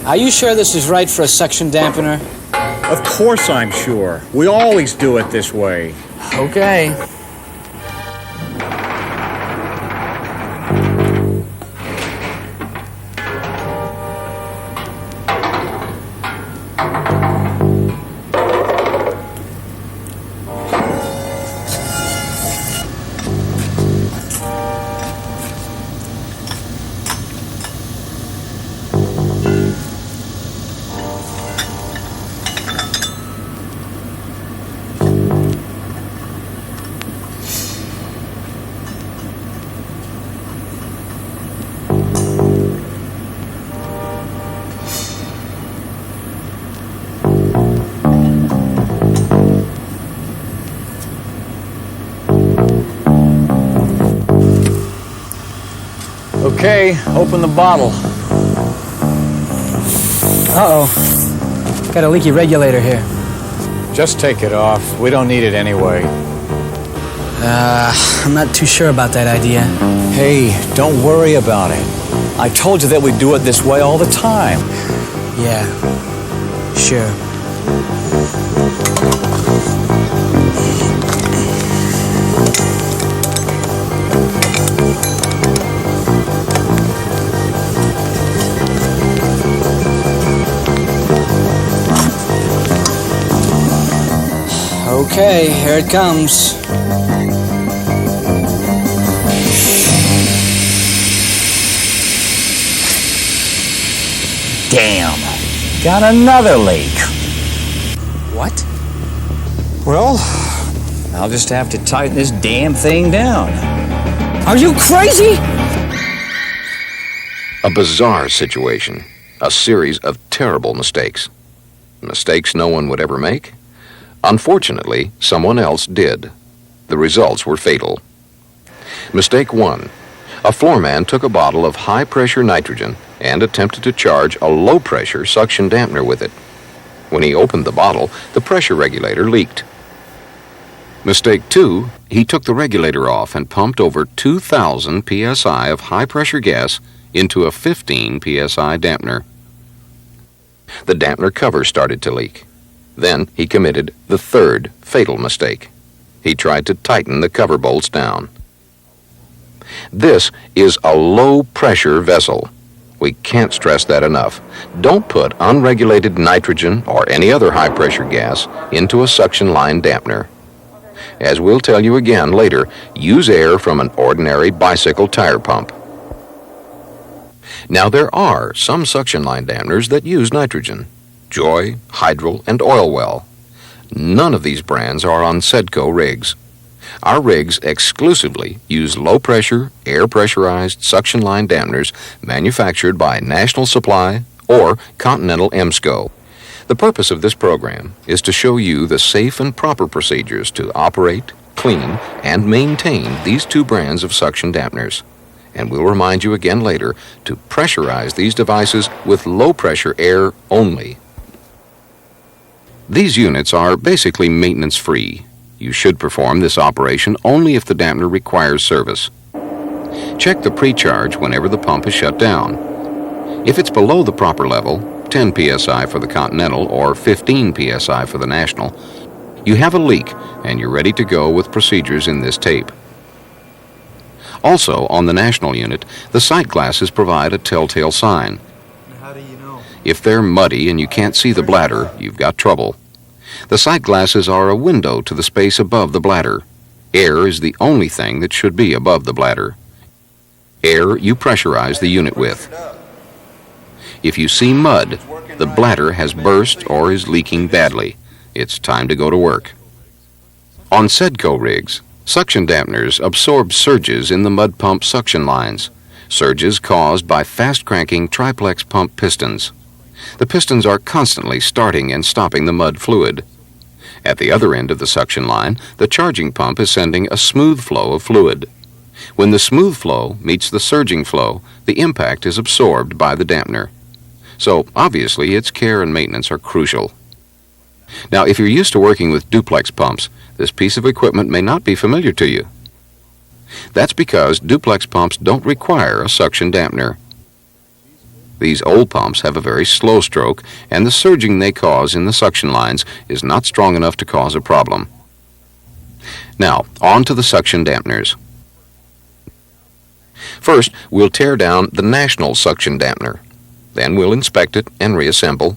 Are you sure this is right for a suction dampener? Of course I'm sure. We always do it this way. Okay. Okay, open the bottle. Uh-oh. Got a leaky regulator here. Just take it off. We don't need it anyway. I'm not too sure about that idea. Hey, don't worry about it. I told you that we do it this way all the time. Yeah, sure. Okay, here it comes. Damn. Got another leak. What? Well, I'll just have to tighten this damn thing down. Are you crazy? A bizarre situation. A series of terrible mistakes. Mistakes no one would ever make? Unfortunately, someone else did. The results were fatal. Mistake 1. A floorman took a bottle of high-pressure nitrogen and attempted to charge a low-pressure suction dampener with it. When he opened the bottle, the pressure regulator leaked. Mistake 2. He took the regulator off and pumped over 2,000 psi of high-pressure gas into a 15 psi dampener. The dampener cover started to leak. Then he committed the third fatal mistake. He tried to tighten the cover bolts down. This is a low-pressure vessel. We can't stress that enough. Don't put unregulated nitrogen or any other high-pressure gas into a suction line dampener. As we'll tell you again later, use air from an ordinary bicycle tire pump. Now, there are some suction line dampeners that use nitrogen. Joy, Hydral, and Oilwell. None of these brands are on Sedco rigs. Our rigs exclusively use low-pressure, air-pressurized suction line dampeners manufactured by National Supply or Continental EMSCO. The purpose of this program is to show you the safe and proper procedures to operate, clean, and maintain these two brands of suction dampeners. And we'll remind you again later to pressurize these devices with low-pressure air only. These units are basically maintenance-free. You should perform this operation only if the dampener requires service. Check the pre-charge whenever the pump is shut down. If it's below the proper level, 10 psi for the Continental or 15 psi for the National, you have a leak and you're ready to go with procedures in this tape. Also, on the National unit, the sight glasses provide a telltale sign. How do you know? If they're muddy and you can't see the bladder, you've got trouble. The sight glasses are a window to the space above the bladder. Air is the only thing that should be above the bladder. Air you pressurize the unit with. If you see mud, the bladder has burst or is leaking badly. It's time to go to work. On Sedco rigs, suction dampeners absorb surges in the mud pump suction lines, surges caused by fast-cranking triplex pump pistons. The pistons are constantly starting and stopping the mud fluid. At the other end of the suction line, the charging pump is sending a smooth flow of fluid. When the smooth flow meets the surging flow, the impact is absorbed by the dampener. So, obviously, its care and maintenance are crucial. Now, if you're used to working with duplex pumps, this piece of equipment may not be familiar to you. That's because duplex pumps don't require a suction dampener. These old pumps have a very slow stroke, and the surging they cause in the suction lines is not strong enough to cause a problem. Now, on to the suction dampeners. First, we'll tear down the National suction dampener. Then we'll inspect it and reassemble.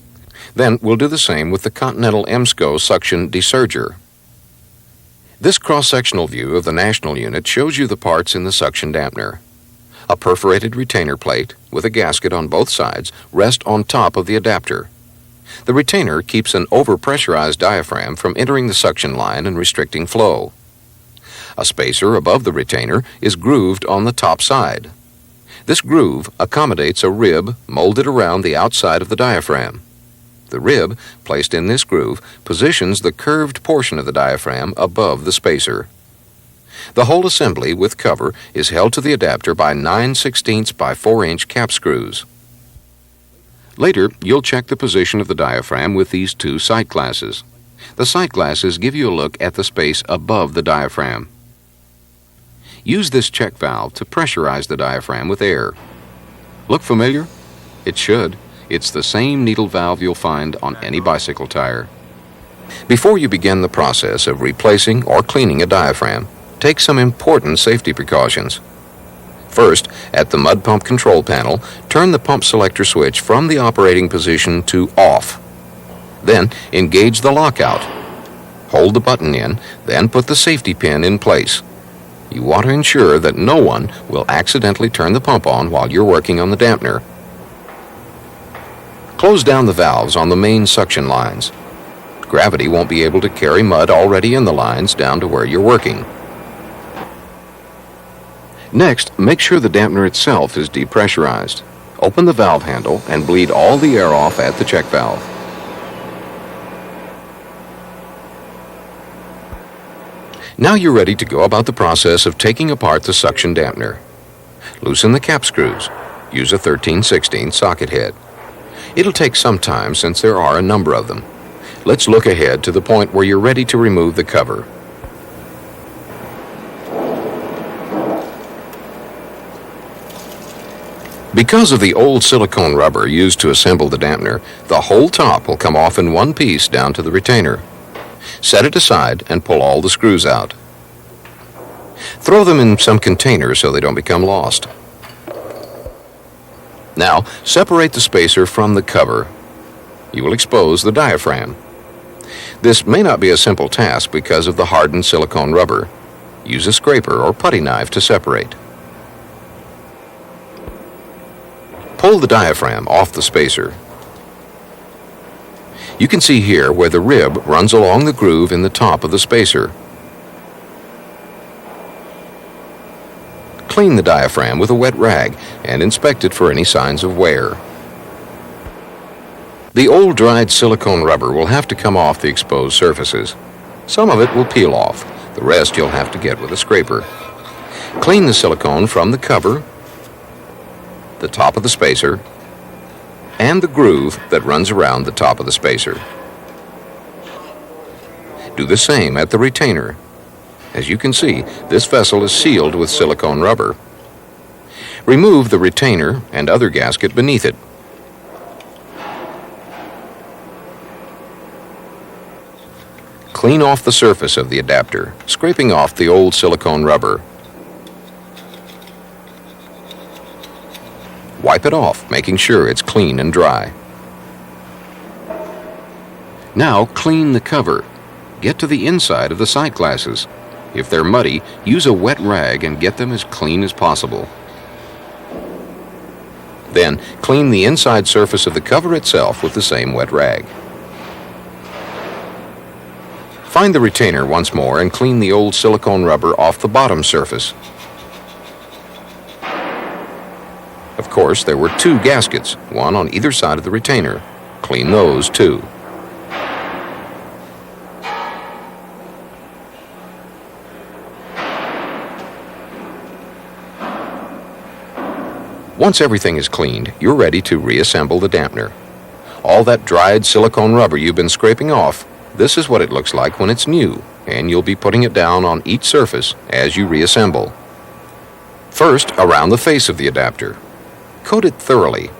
Then we'll do the same with the Continental EMSCO suction desurger. This cross-sectional view of the National unit shows you the parts in the suction dampener. A perforated retainer plate with a gasket on both sides rests on top of the adapter. The retainer keeps an overpressurized diaphragm from entering the suction line and restricting flow. A spacer above the retainer is grooved on the top side. This groove accommodates a rib molded around the outside of the diaphragm. The rib, placed in this groove, positions the curved portion of the diaphragm above the spacer. The whole assembly with cover is held to the adapter by 9/16 by 4-inch cap screws. Later, you'll check the position of the diaphragm with these two sight glasses. The sight glasses give you a look at the space above the diaphragm. Use this check valve to pressurize the diaphragm with air. Look familiar? It should. It's the same needle valve you'll find on any bicycle tire. Before you begin the process of replacing or cleaning a diaphragm, take some important safety precautions. First, at the mud pump control panel, turn the pump selector switch from the operating position to off. Then, engage the lockout. Hold the button in, then put the safety pin in place. You want to ensure that no one will accidentally turn the pump on while you're working on the dampener. Close down the valves on the main suction lines. Gravity won't be able to carry mud already in the lines down to where you're working. Next, make sure the dampener itself is depressurized. Open the valve handle and bleed all the air off at the check valve. Now you're ready to go about the process of taking apart the suction dampener. Loosen the cap screws. Use a 13/16 socket head. It'll take some time since there are a number of them. Let's look ahead to the point where you're ready to remove the cover. Because of the old silicone rubber used to assemble the dampener, the whole top will come off in one piece down to the retainer. Set it aside and pull all the screws out. Throw them in some container so they don't become lost. Now, separate the spacer from the cover. You will expose the diaphragm. This may not be a simple task because of the hardened silicone rubber. Use a scraper or putty knife to separate. Pull the diaphragm off the spacer. You can see here where the rib runs along the groove in the top of the spacer. Clean the diaphragm with a wet rag and inspect it for any signs of wear. The old dried silicone rubber will have to come off the exposed surfaces. Some of it will peel off. The rest you'll have to get with a scraper. Clean the silicone from the cover, the top of the spacer, and the groove that runs around the top of the spacer. Do the same at the retainer. As you can see, this vessel is sealed with silicone rubber. Remove the retainer and other gasket beneath it. Clean off the surface of the adapter, scraping off the old silicone rubber. Wipe it off, making sure it's clean and dry. Now clean the cover. Get to the inside of the sight glasses. If they're muddy, use a wet rag and get them as clean as possible. Then clean the inside surface of the cover itself with the same wet rag. Find the retainer once more and clean the old silicone rubber off the bottom surface. Of course, there were two gaskets, one on either side of the retainer. Clean those too. Once everything is cleaned, you're ready to reassemble the dampener. All that dried silicone rubber you've been scraping off, this is what it looks like when it's new, and you'll be putting it down on each surface as you reassemble. First, around the face of the adapter. Coat it thoroughly.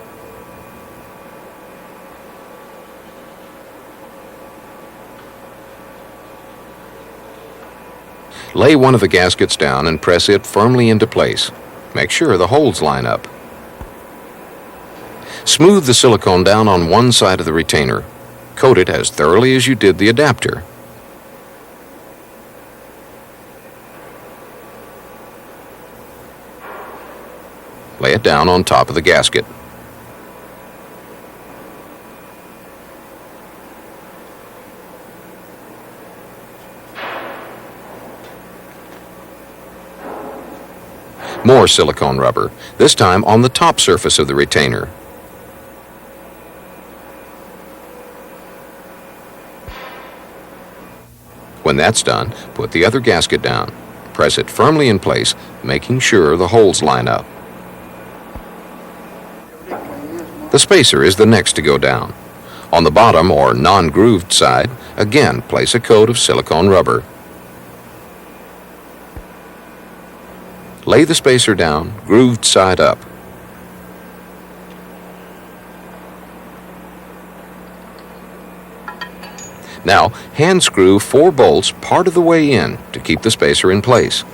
Lay one of the gaskets down and press it firmly into place. Make sure the holes line up. Smooth the silicone down on one side of the retainer. Coat it as thoroughly as you did the adapter. Lay it down on top of the gasket. More silicone rubber, this time on the top surface of the retainer. When that's done, put the other gasket down. Press it firmly in place, making sure the holes line up. The spacer is the next to go down. On the bottom or non-grooved side, again place a coat of silicone rubber. Lay the spacer down, grooved side up. Now, hand screw 4 bolts part of the way in to keep the spacer in place.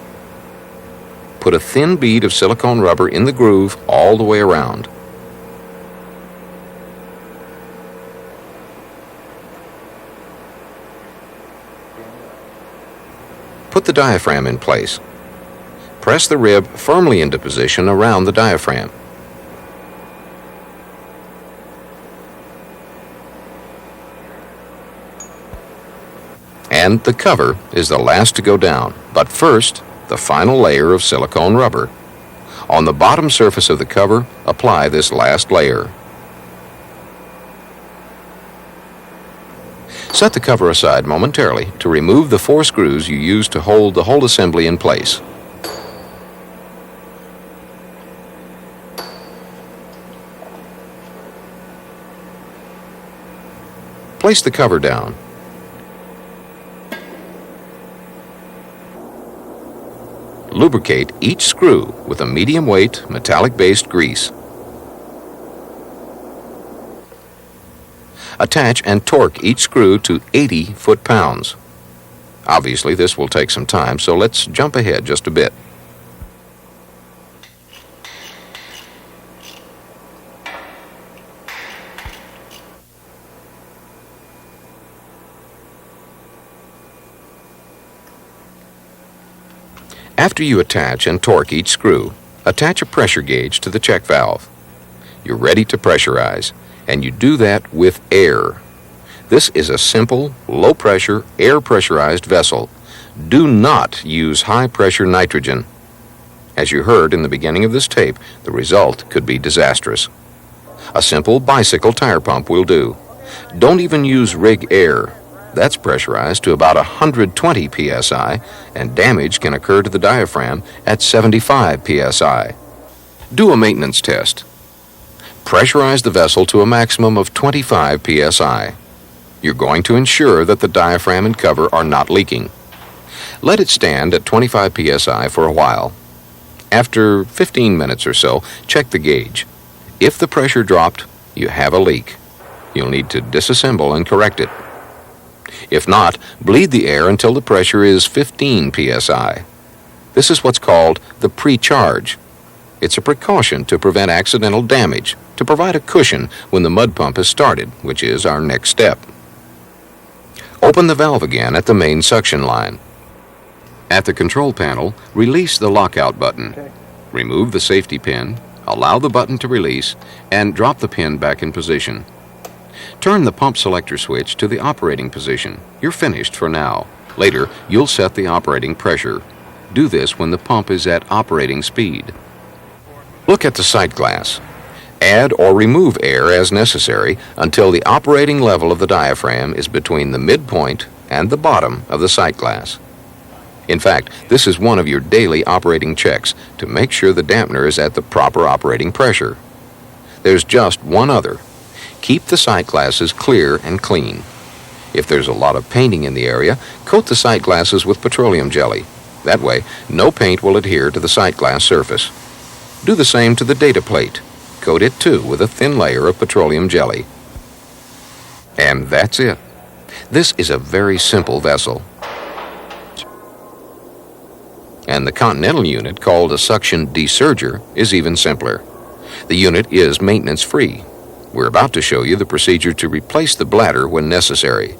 Put a thin bead of silicone rubber in the groove all the way around. Put the diaphragm in place. Press the rib firmly into position around the diaphragm. And the cover is the last to go down, but first, the final layer of silicone rubber. On the bottom surface of the cover, apply this last layer. Set the cover aside momentarily to remove the 4 screws you used to hold the whole assembly in place. Place the cover down. Lubricate each screw with a medium-weight, metallic-based grease. Attach and torque each screw to 80 foot-pounds. Obviously, this will take some time, so let's jump ahead just a bit. After you attach and torque each screw, attach a pressure gauge to the check valve. You're ready to pressurize, and you do that with air. This is a simple, low-pressure, air-pressurized vessel. Do not use high-pressure nitrogen. As you heard in the beginning of this tape, the result could be disastrous. A simple bicycle tire pump will do. Don't even use rig air. That's pressurized to about 120 psi, and damage can occur to the diaphragm at 75 psi. Do a maintenance test. Pressurize the vessel to a maximum of 25 psi. You're going to ensure that the diaphragm and cover are not leaking. Let it stand at 25 psi for a while. After 15 minutes or so, check the gauge. If the pressure dropped, you have a leak. You'll need to disassemble and correct it. If not, bleed the air until the pressure is 15 psi. This is what's called the pre-charge. It's a precaution to prevent accidental damage, to provide a cushion when the mud pump is started, which is our next step. Open the valve again at the main suction line. At the control panel, release the lockout button. Remove the safety pin, allow the button to release, and drop the pin back in position. Turn the pump selector switch to the operating position. You're finished for now. Later, you'll set the operating pressure. Do this when the pump is at operating speed. Look at the sight glass. Add or remove air as necessary until the operating level of the diaphragm is between the midpoint and the bottom of the sight glass. In fact, this is one of your daily operating checks to make sure the dampener is at the proper operating pressure. There's just one other. Keep the sight glasses clear and clean. If there's a lot of painting in the area, coat the sight glasses with petroleum jelly. That way, no paint will adhere to the sight glass surface. Do the same to the data plate. Coat it too with a thin layer of petroleum jelly. And that's it. This is a very simple vessel. And the Continental unit, called a suction desurger, is even simpler. The unit is maintenance-free. We're about to show you the procedure to replace the bladder when necessary.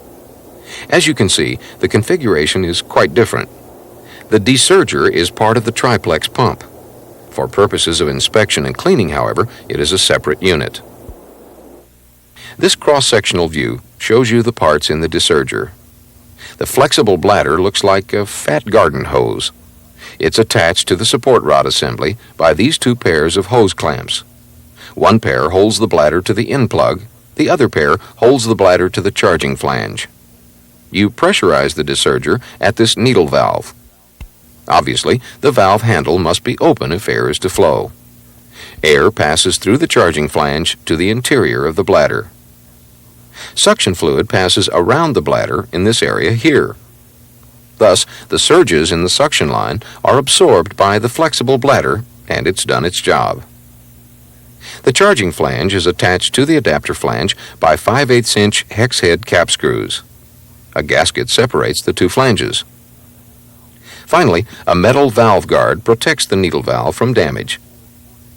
As you can see, the configuration is quite different. The desurger is part of the triplex pump. For purposes of inspection and cleaning, however, it is a separate unit. This cross-sectional view shows you the parts in the desurger. The flexible bladder looks like a fat garden hose. It's attached to the support rod assembly by these two pairs of hose clamps. One pair holds the bladder to the end plug, the other pair holds the bladder to the charging flange. You pressurize the desurger at this needle valve. Obviously, the valve handle must be open if air is to flow. Air passes through the charging flange to the interior of the bladder. Suction fluid passes around the bladder in this area here. Thus, the surges in the suction line are absorbed by the flexible bladder, and it's done its job. The charging flange is attached to the adapter flange by 5/8" hex head cap screws. A gasket separates the two flanges. Finally, a metal valve guard protects the needle valve from damage.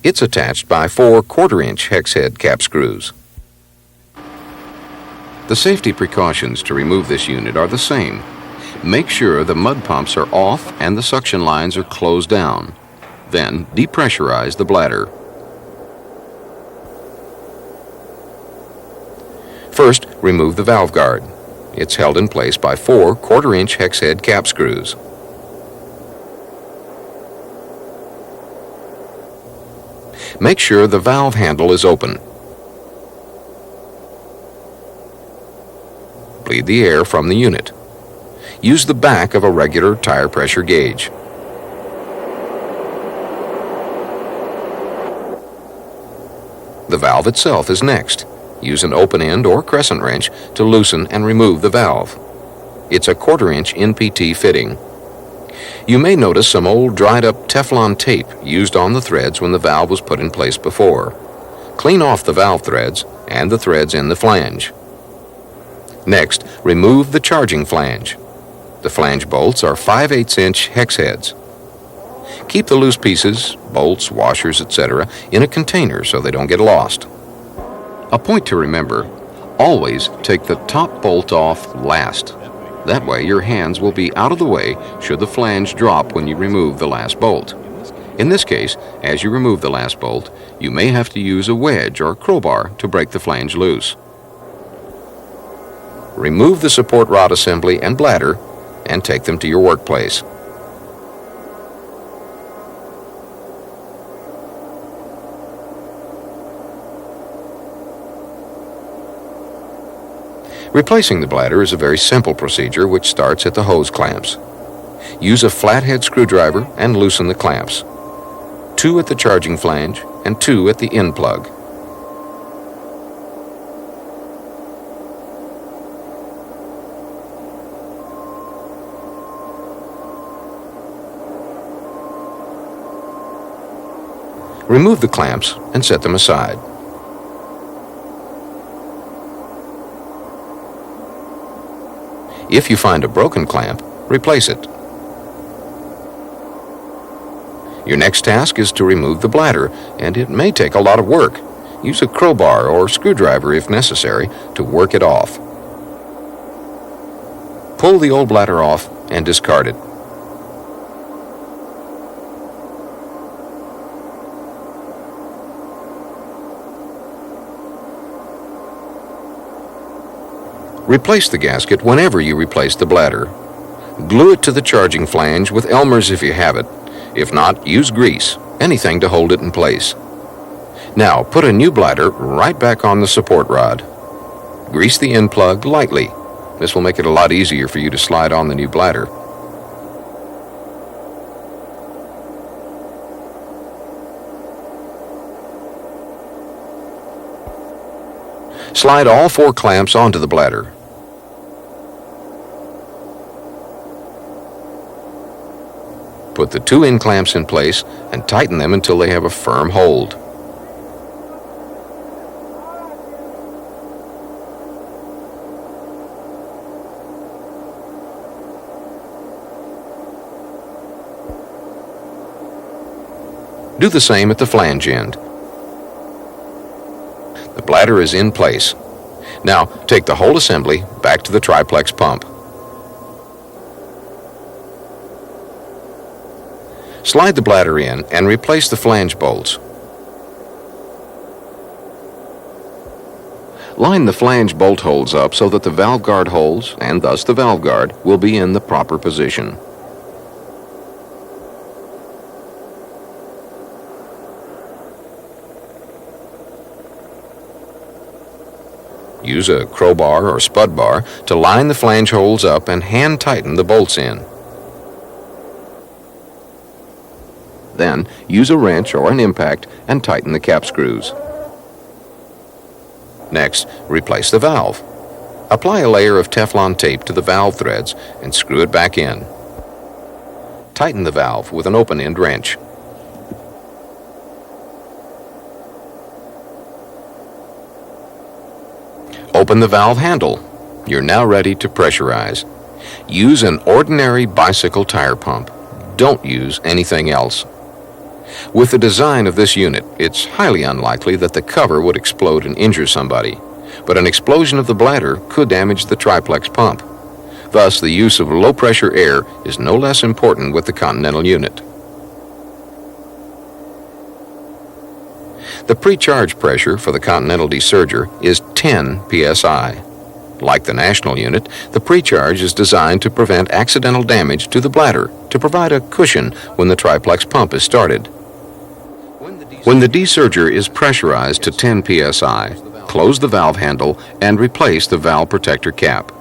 It's attached by 4 1/4" hex head cap screws. The safety precautions to remove this unit are the same. Make sure the mud pumps are off and the suction lines are closed down. Then depressurize the bladder. First, remove the valve guard. It's held in place by 4 1/4" hex head cap screws. Make sure the valve handle is open. Bleed the air from the unit. Use the back of a regular tire pressure gauge. The valve itself is next. Use an open end or crescent wrench to loosen and remove the valve. It's a 1/4" NPT fitting. You may notice some old dried up Teflon tape used on the threads when the valve was put in place before. Clean off the valve threads and the threads in the flange. Next, remove the charging flange. The flange bolts are 5/8" hex heads. Keep the loose pieces, bolts, washers, etc., in a container so they don't get lost. A point to remember, always take the top bolt off last. That way your hands will be out of the way should the flange drop when you remove the last bolt. In this case, as you remove the last bolt, you may have to use a wedge or crowbar to break the flange loose. Remove the support rod assembly and bladder and take them to your workplace. Replacing the bladder is a very simple procedure which starts at the hose clamps. Use a flathead screwdriver and loosen the clamps. 2 at the charging flange and 2 at the end plug. Remove the clamps and set them aside. If you find a broken clamp, replace it. Your next task is to remove the bladder, and it may take a lot of work. Use a crowbar or screwdriver if necessary to work it off. Pull the old bladder off and discard it. Replace the gasket whenever you replace the bladder. Glue it to the charging flange with Elmer's if you have it. If not, use grease, anything to hold it in place. Now, put a new bladder right back on the support rod. Grease the end plug lightly. This will make it a lot easier for you to slide on the new bladder. Slide all 4 clamps onto the bladder. Put the 2 end clamps in place and tighten them until they have a firm hold. Do the same at the flange end. The bladder is in place. Now, take the whole assembly back to the triplex pump. Slide the bladder in and replace the flange bolts. Line the flange bolt holes up so that the valve guard holes, and thus the valve guard, will be in the proper position. Use a crowbar or spud bar to line the flange holes up and hand tighten the bolts in. Then, use a wrench or an impact and tighten the cap screws. Next, replace the valve. Apply a layer of Teflon tape to the valve threads and screw it back in. Tighten the valve with an open-end wrench. Open the valve handle. You're now ready to pressurize. Use an ordinary bicycle tire pump. Don't use anything else. With the design of this unit, it's highly unlikely that the cover would explode and injure somebody, but an explosion of the bladder could damage the triplex pump. Thus, the use of low-pressure air is no less important with the Continental unit. The pre-charge pressure for the Continental desurger is 10 psi. Like the National unit, the pre-charge is designed to prevent accidental damage to the bladder to provide a cushion when the triplex pump is started. When the desurger is pressurized to 10 psi, close the valve handle and replace the valve protector cap.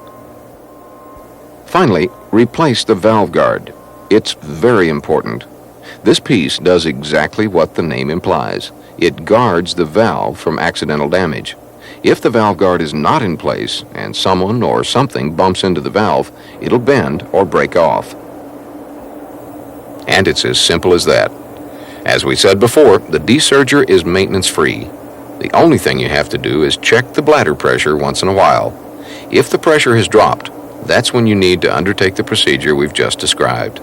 Finally, replace the valve guard. It's very important. This piece does exactly what the name implies. It guards the valve from accidental damage. If the valve guard is not in place and someone or something bumps into the valve, it'll bend or break off. And it's as simple as that. As we said before, the desurger is maintenance-free. The only thing you have to do is check the bladder pressure once in a while. If the pressure has dropped, that's when you need to undertake the procedure we've just described.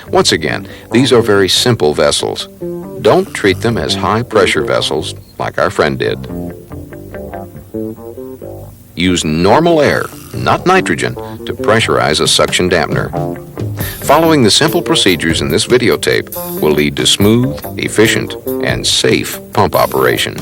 Once again, these are very simple vessels. Don't treat them as high-pressure vessels like our friend did. Use normal air, not nitrogen, to pressurize a suction dampener. Following the simple procedures in this videotape will lead to smooth, efficient, and safe pump operation.